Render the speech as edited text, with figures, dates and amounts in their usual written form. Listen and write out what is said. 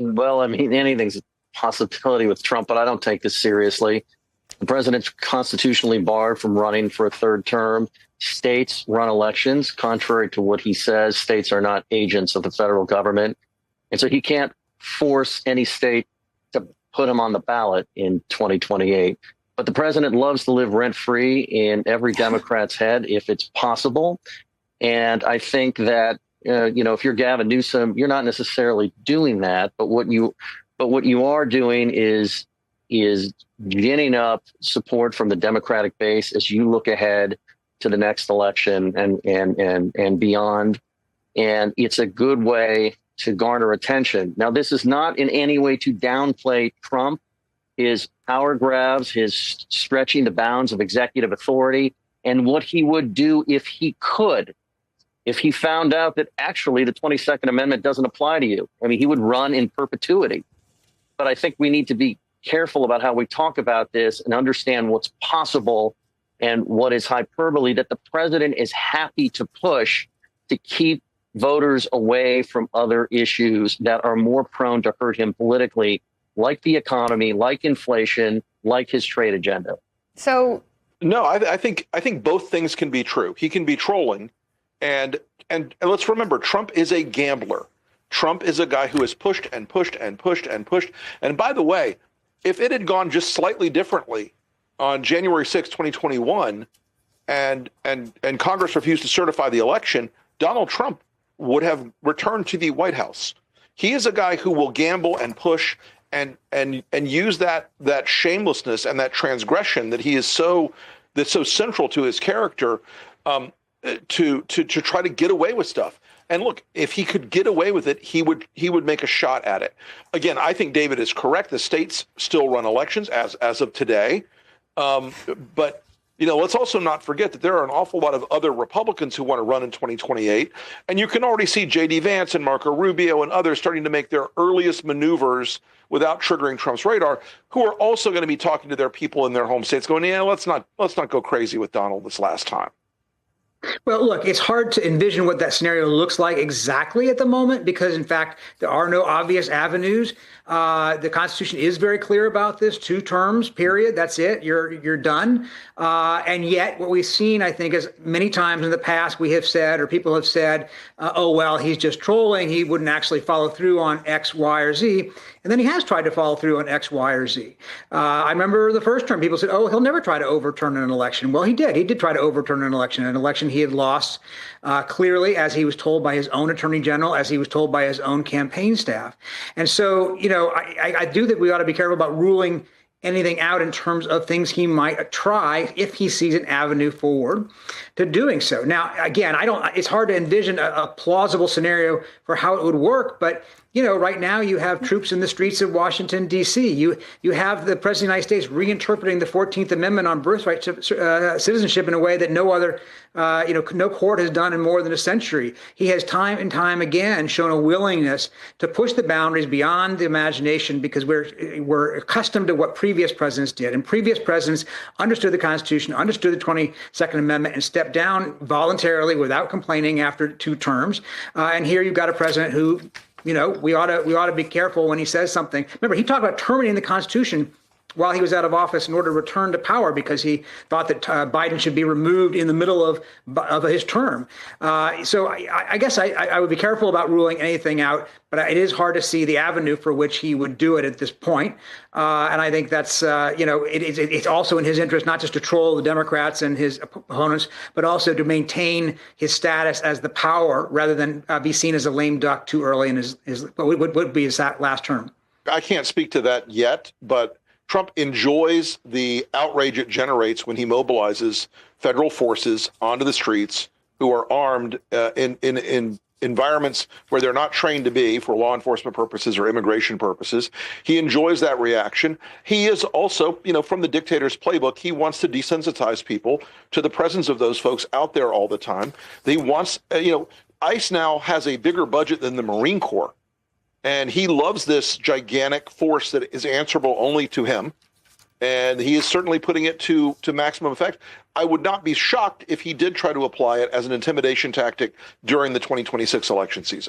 Well, I mean, anything's a possibility with Trump, but I don't take this seriously. The president's constitutionally barred from running for a third term. States run elections. Contrary to what he says, states are not agents of the federal government. And so he can't force any state to put him on the ballot in 2028. But the president loves to live rent free in every Democrat's head if it's possible. And I think that, if you're Gavin Newsom, you're not necessarily doing that. But what you are doing is ginning up support from the Democratic base as you look ahead to the next election and beyond. And it's a good way to garner attention. Now, this is not in any way to downplay Trump, his power grabs, his stretching the bounds of executive authority, and what he would do if he could, if he found out that actually the 22nd Amendment doesn't apply to you. I mean, he would run in perpetuity. But I think we need to be careful about how we talk about this and understand what's possible and what is hyperbole that the president is happy to push to keep voters away from other issues that are more prone to hurt him politically, like the economy, like inflation, like his trade agenda. So, no, I think both things can be true. He can be trolling, and let's remember, Trump is a gambler. Trump is a guy who has pushed and pushed and pushed and pushed. And by the way, if it had gone just slightly differently on January 6, 2021, and Congress refused to certify the election, Donald Trump would have returned to the White House. He is a guy who will gamble and push and use that shamelessness and that transgression that's so central to his character to try to get away with stuff. And look, if he could get away with it, he would make a shot at it. Again, I think David is correct. The states still run elections as of today. But let's also not forget that there are an awful lot of other Republicans who want to run in 2028. And you can already see J.D. Vance and Marco Rubio and others starting to make their earliest maneuvers without triggering Trump's radar, who are also going to be talking to their people in their home states going, let's not go crazy with Donald this last time. Well, look, it's hard to envision what that scenario looks like exactly at the moment because, in fact, there are no obvious avenues. The Constitution is very clear about this: 2 terms, period. That's it. You're done. And yet what we've seen, I think, is many times in the past we have said, or people have said, oh, well, he's just trolling. He wouldn't actually follow through on X, Y, or Z. And then he has tried to follow through on X, Y, or Z. I remember the first term, people said, oh, he'll never try to overturn an election. Well, he did. He did try to overturn an election he had lost clearly, as he was told by his own attorney general, as he was told by his own campaign staff. And so, I do think we ought to be careful about ruling anything out in terms of things he might try if he sees an avenue forward to doing so. Now, again, it's hard to envision a plausible scenario for how it would work, but right now you have troops in the streets of Washington, D.C. You have the President of the United States reinterpreting the 14th Amendment on birthright citizenship in a way that no other, no court has done in more than a century. He has time and time again shown a willingness to push the boundaries beyond the imagination because we're accustomed to what previous presidents did. And previous presidents understood the Constitution, understood the 22nd Amendment, and stepped down voluntarily without complaining after 2 terms. And here you've got a president who, we ought to be careful when he says something. Remember, he talked about terminating the Constitution while he was out of office in order to return to power because he thought that Biden should be removed in the middle of his term. So I guess I would be careful about ruling anything out, but it is hard to see the avenue for which he would do it at this point. And I think that's, it's also in his interest not just to troll the Democrats and his opponents, but also to maintain his status as the power rather than be seen as a lame duck too early in his what would be his last term. I can't speak to that yet, but Trump enjoys the outrage it generates when he mobilizes federal forces onto the streets who are armed in environments where they're not trained to be for law enforcement purposes or immigration purposes. He enjoys that reaction. He is also, from the dictator's playbook, he wants to desensitize people to the presence of those folks out there all the time. He wants, ICE now has a bigger budget than the Marine Corps. And he loves this gigantic force that is answerable only to him. And he is certainly putting it to maximum effect. I would not be shocked if he did try to apply it as an intimidation tactic during the 2026 election season.